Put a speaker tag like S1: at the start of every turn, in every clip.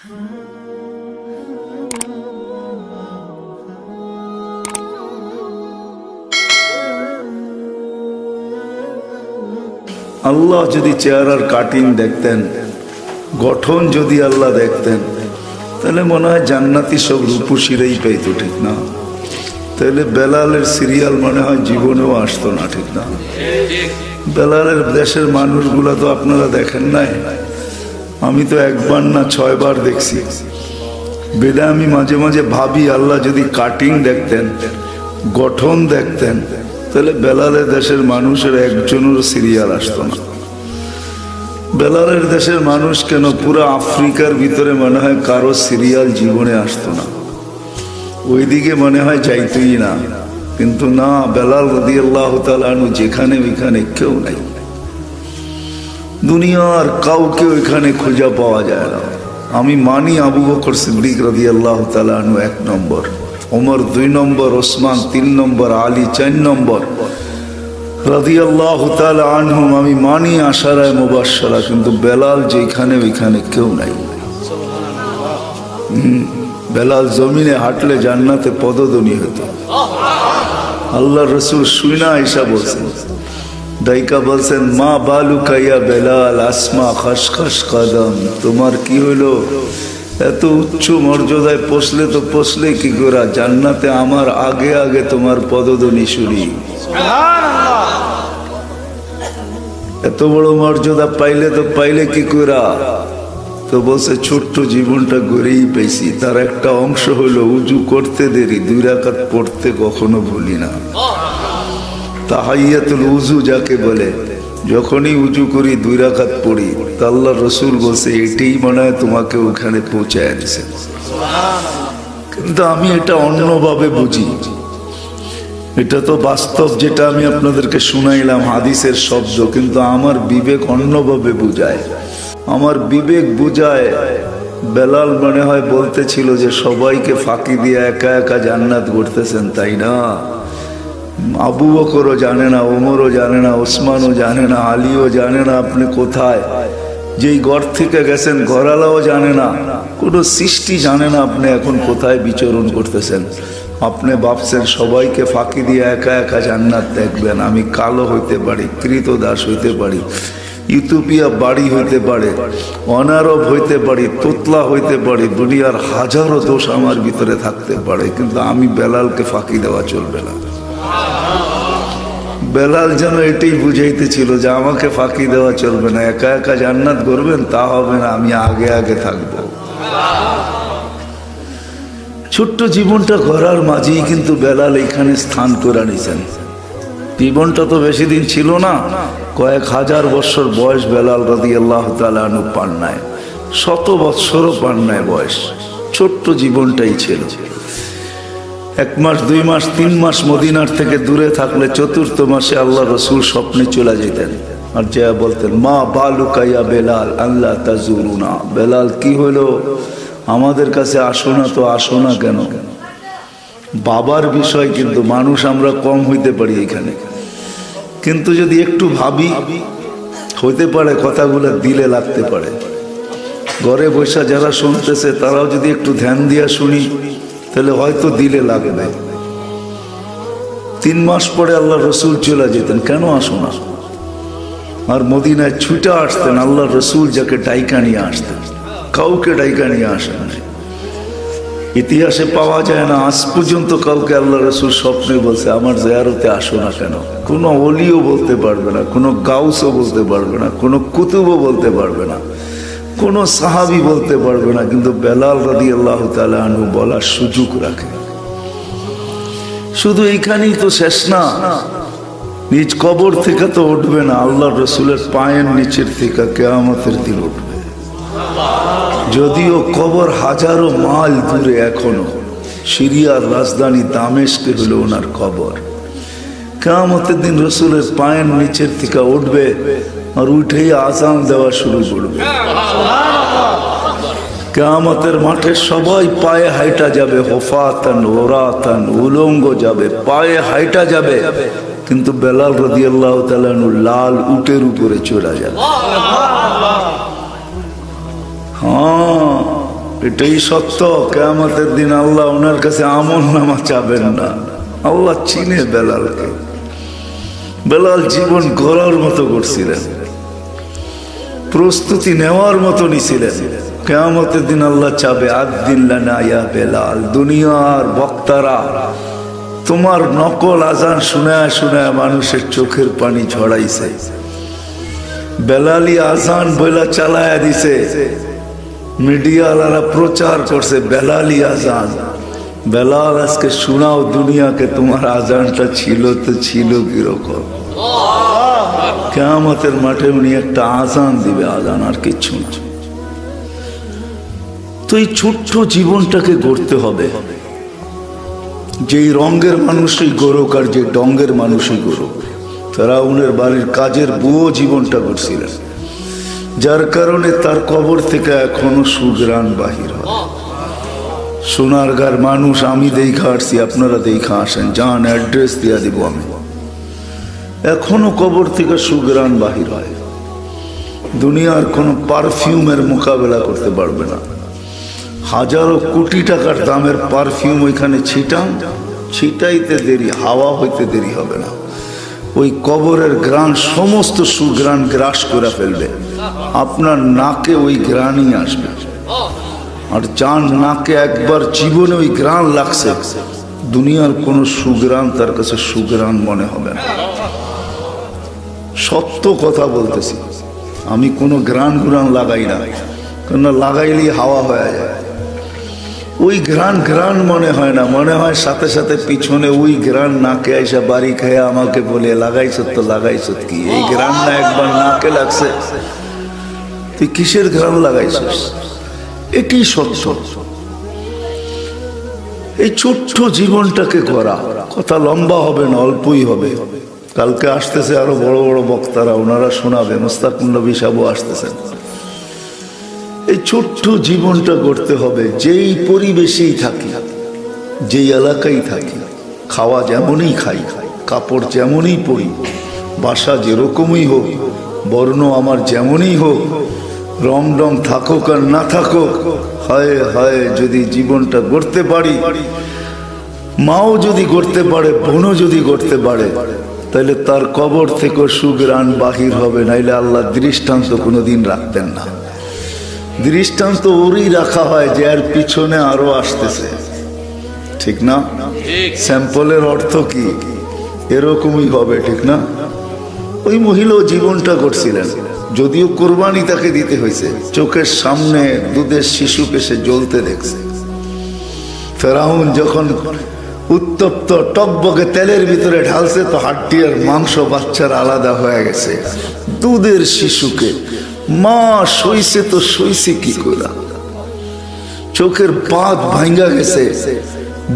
S1: আল্লাহ যদি চেহারার কাটিং দেখতেন, গঠন যদি আল্লাহ দেখতেন, তাহলে মনে হয় জান্নাতি সব রূপসীরাই পেত, ঠিক না? তাহলে বেলালের সিরিয়াল মনে হয় জীবনেও আসতো না, ঠিক না? বেলালের দেশের মানুষগুলা তো আপনারা দেখেন নাই, আমি তো একবার না 6 বার দেখছি। বেদা আমি মাঝে মাঝে ভাবি, আল্লাহ যদি কাটিং দেখতেন, গঠন দেখতেন, তাহলে বেলালের দেশের মানুষের একজনের সিরিয়াল আসতো না। বেলালের দেশের মানুষ কেন, পুরো আফ্রিকার ভিতরে মনে হয় কারো সিরিয়াল জীবনে আসতো না, ওইদিকে মনে হয় যাইতই না। কিন্তু না, বেলাল রাদিয়াল্লাহু তাআলা আনহু যেখানে ওইখানে কেউ নাই, দুনিয়ার কাউকে ওইখানে খুঁজে পাওয়া যায় না। আমি মানি আবু বকর সিদ্দিক রাদিয়াল্লাহু তাআলা আনহু 1 নম্বর, ওমর 2 নম্বর, ওসমান 3 নম্বর, আলী 4 নম্বর রাদিয়াল্লাহু তাআলা আনহুম আমি মানি আশারায়ে মুবাশশারা, কিন্তু বেলাল যেখানে ওইখানে কেউ নাই। বেলাল জমিনে হাঁটলে জান্নাতে পদধ্বনি হতো। আল্লাহ রসুল শুইনা আয়েশা বলছেন, দাইকা বলছেন, মা বালুকা ইয়া বেলাল আসমা খসখস কদম, তোমার কি হলো? এত উচ্চ মর্যাদায় পৌঁছলে তো পৌঁছলে কি করে? জান্নাতে আমার আগে আগে তোমার পদধ্বনি শুনি। এত বড় মর্যাদা পাইলে তো পাইলে কি করে? তো বলছে, ছোট্ট জীবনটা গড়েই পেয়েছি, তার একটা অংশ হলো উজু করতে দেরি, 2 রাকাত পড়তে কখনো ভুলি না। তাহাইয়াতুল উজু যাকে বলে, যখনই উজু করি 2 রাকাত পড়ি। তা আল্লাহ রসুল বলছে, এটাই মনে হয় তোমাকে ওখানে পৌঁছায় দিছে। কিন্তু আমি এটা অন্যভাবে বুঝি। এটা তো বাস্তব, যেটা আমি আপনাদেরকে শুনাইলাম হাদিসের শব্দ, কিন্তু আমার বিবেক অন্যভাবে বুঝায়। আমার বিবেক বুঝায় বেলাল মনে হয় বলতেছিল যে সবাইকে ফাঁকি দিয়ে একা একা জান্নাত গড়তেছেন, তাই না? আবু বকরও জানে না, ওমরও জানে না, ওসমানও জানে না, আলীও জানে না আপনি কোথায়। যেই ঘর থেকে গেছেন ঘরালাও জানে না, কোনো সৃষ্টি জানে না আপনি এখন কোথায় বিচরণ করতেছেন। আপনি ভাবছেন সবাইকে ফাঁকি দিয়ে একা একা জান্নাত দেখবেন। আমি কালো হইতে পারি, কৃতদাস হইতে পারি, ইউটোপিয়া বাড়ি হইতে পারে, অনারব হইতে পারি, তোতলা হইতে পারি, দুনিয়ার হাজারো দোষ আমার ভিতরে থাকতে পারে, কিন্তু আমি বেলালকে ফাঁকি দেওয়া চলবে না। বেলাল যেন এটাই বুঝাইতেছিল যে আমাকে ফাঁকি দেওয়া চলবে না, একা একা জান্নাত করবেন তা হবে না, আমি আগে আগে থাকবো। ছোট্ট জীবনটা করার মাঝেই কিন্তু বেলাল এখানে স্থান করে নিছেন। জীবনটা তো বেশি দিন ছিল না, কয়েক হাজার বছর বয়স বেলাল রাদিয়াল্লাহু তাআলা আনহু পান নাই, 100 বছরও পান নাই বয়স। ছোট্ট জীবনটাই ছিল। 1 মাস 2 মাস 3 মাস মদিনার থেকে দূরে থাকলে 4th মাসে আল্লাহ রসুল স্বপ্নে চলে যেতেন, আর যা বলতেন, মা বালুকা ইয়া বেলাল আল্লাহ তাজুরুনা, বেলাল কি হলো, আমাদের কাছে আসো না। তো আসো না কেন? বাবার বিষয়, কিন্তু মানুষ আমরা কম হইতে পারি এখানে। কিন্তু যদি একটু ভাবি, হইতে পারে কথাগুলো দিলে লাগতে পারে। ঘরে বসে যারা শুনতেছে তারাও যদি একটু ধ্যান দিয়া শুনি, তাহলে হয়তো দিলে লাগবে। 3 মাস পরে আল্লাহ রসুল চলে যেতেন, কেন আসো না? আর মদিনায় ছুটে আসতেন আল্লাহ রসুল, যাকে ডাইকা নিয়ে আসতেন, কাউকে ডাইকা নিয়ে আসেন না। ইতিহাসে পাওয়া যায় না আজ পর্যন্ত কাউকে আল্লাহ রসুল স্বপ্নে বলছে আমার জিয়ারতে আসো না কেন। কোনো ওলিও বলতে পারবে না, কোনো গাউসও বলতে পারবে না, কোনো কুতুবও বলতে পারবে না, কোনো সাহাবী বলতে পারবে না, কিন্তু বেলাল রাদিয়াল্লাহু তাআলা আনহু বলার সুযোগ রাখে। শুধু এইখানেই তো শেষ না, নিজ কবর থেকে তো উঠবে না, আল্লাহ রসুলের পায়ের নিচের থেকে কিয়ামতের দিন উঠবে। যদিও কবর হাজারো মাইল দূরে, এখনো সিরিয়ার রাজধানী দামেস্কে হলো ওনার কবর। কিয়ামতের দিন রসুলের পায়ের নিচের থেকে উঠবে, আর উঠেই আযান দেওয়া শুরু করবে। কিয়ামতের মাঠে সবাই পায়ে হাইটা যাবে, হুফাতান ওরাতান, উলঙ্গ যাবে, পায়ে হাইটা যাবে, কিন্তু বেলাল রাদিয়াল্লাহু তাআলা আনহু লাল উটের উপরে চড়া যাবে। এটাই সত্য। কিয়ামতের দিন আল্লাহ ওনার কাছে আমল নামা চাবেন না। আল্লাহ চিনে বেলালকে। বেলাল জীবন গড়ার মতো করছিলেন, প্রস্তুতি নেওয়ার মতো নিছিলেন। কিয়ামতের দিন আল্লাহ চাবে আদ-দিল্লানা ইয়া বেলাল। দুনিয়ার বক্তারা তোমার নকল আজান শুনায় শুনায় মানুষের চোখের পানি ঝরাইছে, বেলালি আজান বইলা চালায়া দিছে, মিডিয়াওয়ালারা প্রচার করছে বেলালি আজান। বেলাল আজকে শোনাও দুনিয়াকে তোমার আজানটা ছিল তো ছিল কিরকম। কিয়ামতের মাঠে উনি একটা আজান দিবে, আজান আর কিচ্ছু না। তো এই ছোট্ট জীবনটাকে গড়তে হবে। যেই রঙের মানুষই গড়ুক আর যে ডঙ্গের মানুষই গড়ুক। ফেরাউনের বাড়ির কাজের বুয়ো জীবনটা গড়ছিলেন, যার কারণে তার কবর থেকে এখনো সুঘ্রাণ বাহির হয়। সোনারগাঁর মানুষ আমি দেখা আসছি, আপনারা দেখা আসেন, যান অ্যাড্রেস দিয়া দিব আমি। এখনো কবর থেকে সুঘ্রাণ বাহির হয়। দুনিয়ার কোনো পারফিউমের মোকাবেলা করতে পারবে না। হাজারো কোটি টাকার দামের পারফিউম ওইখানে ছিটাইতে দেরি, হাওয়া হইতে দেরি হবে না। ওই কবরের ঘ্রাণ সমস্ত সুঘ্রাণ গ্রাস করে ফেলবে। আপনার নাকে ওই ঘ্রাণই আসবে। আর যার নাকে একবার জীবনে ওই ঘ্রাণ লাগছে, দুনিয়ার কোনো সুঘ্রাণ তার কাছে সুঘ্রাণ মনে হবে না। সত্য কথা বলতেছি, আমি কোনো ঘ্রাণ লাগাই না, কেন লাগাইলেই হাওয়া হয়ে যায়। ওই ঘ্রাণ মনে হয় না, মনে হয় সাথে সাথে পিছনে ওই ঘ্রাণ নাকে আইসা বাড়ি খেয়ে আমাকে বলে লাগাইছ তো লাগাইছ কি, এই ঘ্রাণ না একবার নাকে লাগছে, তুই কিসের ঘ্রাণ লাগাইছিস? এটি সত্য। এই ছোট্ট জীবনটাকে করা, কথা লম্বা হবে না, অল্পই হবে। কালকে আসতেছে আরো বড় বড় বক্তারা, ওনারা শোনাবে, মুস্তাকুন নবী সাহেবও আসতেছেন। এই ছোট্ট জীবনটা গড়তে হবে। যেই পরিবেশেই থাকি, যেই এলাকায় থাকি, খাওয়া যেমনই খাই, কাপড় যেমনই পরি, বাসা যেরকমই হোক, বর্ণ আমার যেমনই হোক, রং ডং থাকুক আর না থাকুক, হায় হায় যদি জীবনটা গড়তে পারি, মাও যদি গড়তে পারে, বোনও যদি গড়তে পারে, তাহলে তার কবর থেকে সুঘ্রাণ বাহির হবে। নাইলে আল্লাহ দৃষ্টান্ত কোনোদিন রাখতেন না। দৃষ্টান্ত ওরই রাখা হয় যে এর পিছনে আরো আসতেছে, ঠিক না? স্যাম্পলের অর্থ কি? এরকমই হবে, ঠিক না? ওই মহিলাও জীবনটা করছিলেন, যদিও কোরবানি তাকে দিতে হয়েছে। চোখের সামনে দুধের শিশুকে সে জ্বলতে দেখছে। ফেরাউন যখন উত্তপ্ত টকবকে তেলের ভিতরে ঢালছে, তো হাড্ডি আর মাংস বাচ্চার আলাদা হয়ে গেছে। দুধের শিশুকে মা সইছে তো সইছে কি করে? চোখের পাত ভাঙ্গা গেছে,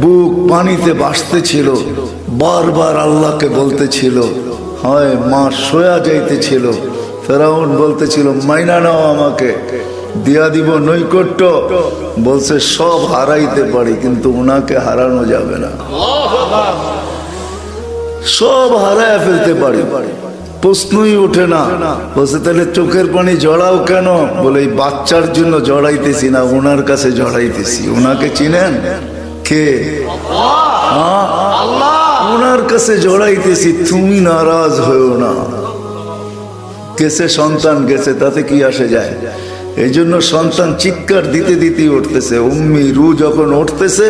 S1: বুক পানিতে ভাসতেছিল, বারবার আল্লাহকে বলতেছিল, হয় মা সয়া যাইতেছিল। ফেরাউন বলতেছিল মাইনা নাও, আমাকে দিয়া দিব নৈকট্য। বলছে সব হারাইতে পারি, কিন্তু ওনাকে হারানো যাবে না। সব হারায় ফেলতে পারি, প্রশ্নই ওঠে না। বলছে তাহলে চোখের পানি জড়াও কেন? বলে এই বাচ্চার জন্য জড়াইতেছি না, ওনার কাছে জড়াইতেছি। ওনাকে চিনেন? কে? ওনার কাছে জড়াইতেছি, তুমি নারাজ হয়েও না। গেছে সন্তান গেছে, তাতে কি আসে যায়? এই জন্য সন্তান চিৎকার দিতে দিতেই উঠতেছে। উম্মি রু যখন উঠতেছে,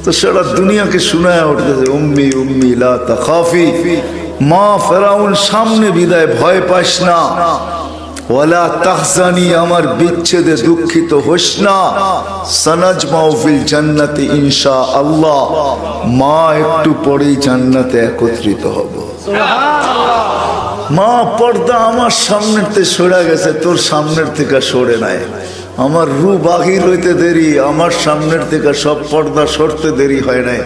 S1: তো সারা দুনিয়াকে শোনায় উঠতেছে, উম্মি উম্মি লা তাখাফি। মা ফেরাউন সামনে বিদায়, ভয় পাস না। ওয়ালা তাহজানি, আমার বিচ্ছেদে দুঃখিত হোস না। সানাজমাউ ফিল জান্নাতি ইনশাআল্লাহ, মা একটু পরেই জান্নাতে একত্রিত হব। মা পর্দা আমার সামনের থেকে সরে গেছে, তোর সামনের থেকে সরে নাই। আমার রু বাহির হইতে দেরি, আমার সামনের থেকে সব পর্দা সরতে দেরি হয় নাই।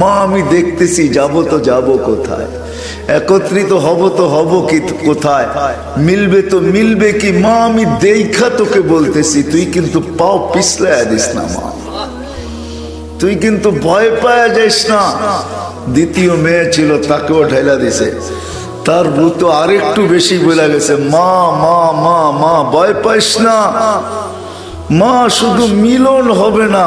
S1: মা আমি দেখতেছি, যাব তো যাব কোথায়, একত্রিত হব তো হব কি কোথায়, মিলবে তো মিলবে কি? মা আমি দেখা তোকে বলতেছি, তুই কিন্তু পাও পিছলায় দিস না মা, তুই কিন্তু ভয় পাওয়া যাইস না। দ্বিতীয় মেয়ে ছিল, তাকেও ঢেলা দিছে। তার রু তো আরেকটু বেশি বলে গেছে, মা মা মা মা, ভয় পাইস না। মা শুধু মিলন হবে না,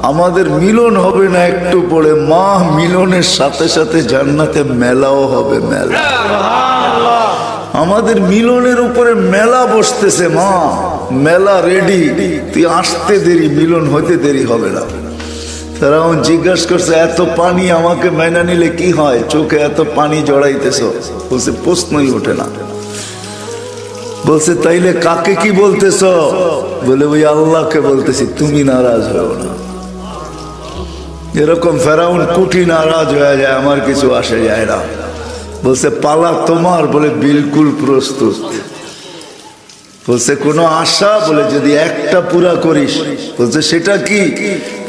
S1: আমাদের মিলন হবে না একটু পরে, মা মিলনের সাথে সাথে জান্নাতে মেলাও হবে। মেলা, আমাদের মিলনের উপরে মেলা বসতেছে। মা মেলা রেডি, তুই আসতে দেরি, মিলন হইতে দেরি হবে না। ফেরাউন জিজ্ঞাসা করছে, এত পানি আমাকে মেনে নিলে কি হয়? চোখে এত পানি জড়াইতেছ? বলছে প্রশ্নই ওঠে না। বলছে তাইলে কাকে কি বলতেছ? বলে ওই আল্লাহকে বলতেছি, তুমি নারাজ হও না। এরকম ফেরাউন কোটি নারাজ হয়ে যায়, আমার কিছু আসে যায় না। বলছে পালা তোমার? বলে বিলকুল প্রস্তুত। বলছে কোনো আশা? বলে যদি একটা পুরা করিস। বলছে সেটা কি?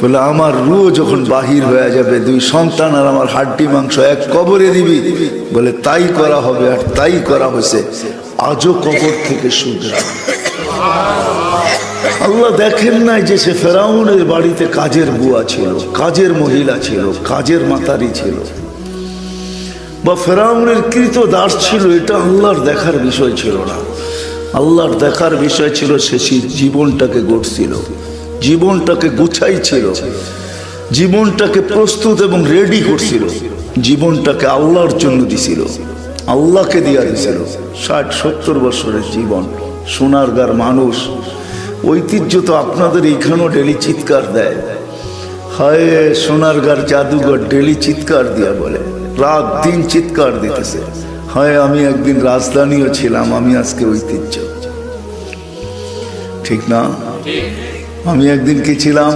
S1: বলে আমার রূহ যখন বাহির হয়ে যাবে, 2 সন্তান আর আমার হাড্ডি মাংস এক কবরে দিবি। বলে তাই করা হবে, আর তাই করা হয়েছে। আজও কবর থেকে শুধরা। আল্লাহ দেখেন নাই যে সে ফেরাউনের বাড়িতে কাজের বুয়া ছিল, কাজের মহিলা ছিল, কাজের মাতারি ছিল, বা ফেরাউনের কৃত দাস ছিল? এটা আল্লাহর দেখার বিষয় ছিল না। আল্লাহর দেখার বিষয় ছিল সে জীবনটাকে গড়ছিল, জীবনটাকে গুছাইছিল, জীবনটাকে প্রস্তুত এবং রেডি করছিল, জীবনটাকে আল্লাহর জন্য দিছিল, আল্লাহকে দিয়া দিছিল। 60-70 বছরের জীবন, সোনারগাঁর মানুষ। ঐতিহ্য তো আপনাদের এইখানেও ডেলি চিৎকার দেয়, হায় সোনারগাঁর জাদুঘর, ডেলি চিৎকার দিয়া বলে, রাত দিন চিৎকার দিতেছে, হায় আমি একদিন রাজধানীও ছিলাম, আমি আজকে ঐতিহ্য। ঠিক না? আমি একদিন কি ছিলাম,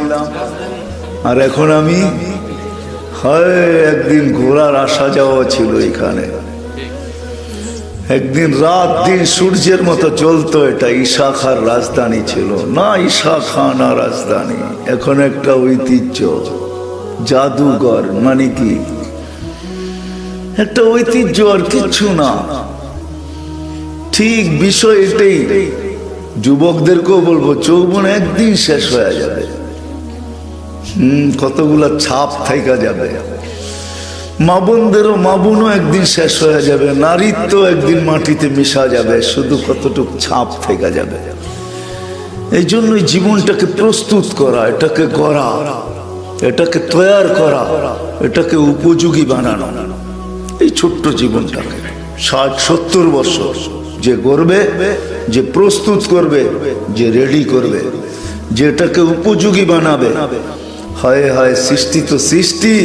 S1: আর এখন আমি, হায় একদিন ঘোরার আসা যাওয়া ছিল এখানে, একদিন রাত দিন সূর্যের মতো জ্বলতো। এটা ঈশা খাঁর রাজধানী ছিল না, ঈশা খাঁ না রাজধানী, এখন একটা ঐতিহ্য, জাদুঘর। মানে কি? একটা ঐতিহ্য আর কিচ্ছু না। ঠিক বিষয় এটাই। যুবকদেরকেও বলবো, যৌবন একদিন শেষ হয়ে যাবে, কতগুলা ছাপ থাইকা যাবে। মা বোনদেরও, মা বোনও একদিন শেষ হয়ে যাবে, নারীত্ব একদিন মাটিতে মিশা যাবে, শুধু কতটুক ছাপ থেকে যাবে। এই জন্যই জীবনটাকে প্রস্তুত করা, এটাকে গড়া, এটাকে তৈয়ার করা, এটাকে উপযোগী বানানো। এই ছোট্ট জীবনটাকে 60-70 বছর যে গড়বে, যে প্রস্তুত করবে, যে রেডি করবে, যেটাকে উপযোগী বানাবে। হায় হায়, সৃষ্টি তো সৃষ্টি।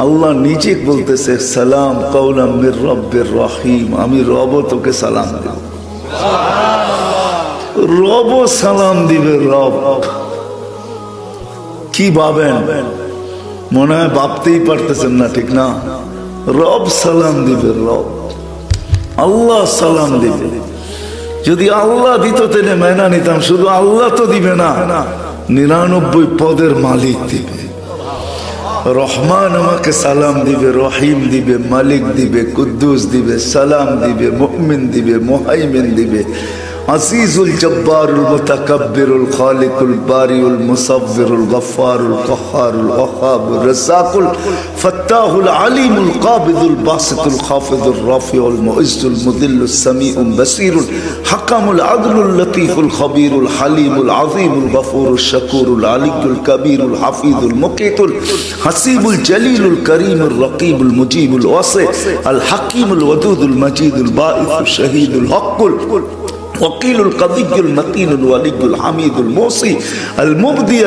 S1: আল্লাহ নিজে বলতেছে, সালাম কাওলাম মির রব্বির রহিম, আমি রব তোকে সালাম দেব। রব সালাম দিবে। রব কি ভাবেন? মনে হয় ভাবতেই পারতেছেন না, ঠিক না? রব সালাম দিবে, রব আল্লাহ সালাম দিবে। যদি আল্লাহ দিত তেনে মেনা নিতাম, শুধু আল্লাহ তো দিবে না, 99 পদের মালিক দিবে। রহমান আমাকে সালাম দিবে, রহিম দিবে, মালিক দিবে, কুদ্দুস দিবে, সালাম দিবে, মুমিন দিবে, মুহাইমিন দিবে, আজিজুল জব্বারুল মুতাকাব্বিরুল খালিকুল বারিউল মুসাব্বিরুল গফফারুল কাহ্হারুল ওয়াহাবুর রাজ্জাকুল ফাত্তাহুল আলিমুল কাবিদুল বাসিতুল খাফিদুর রাফিউল মুইজ্জুল মুদিল্লুস সামিউল বাসিরুল হাকামুল আদলুল লতীফুল খবীরুল হালিমুল আযীমুল গফুরুশ শাকুরুল আলিয়ুল কবীরুল হাফিজুল মুকিতুল হাসিবুল জলিলুল করিমুর রকিবুল মুজিবুল ওয়াসি আল হাকিমুল ওয়াদুদুল মজিদুল বাঈসুশ শহীদুল হকুল وقيل القضي المتين الولي الحميد الموصي المبدي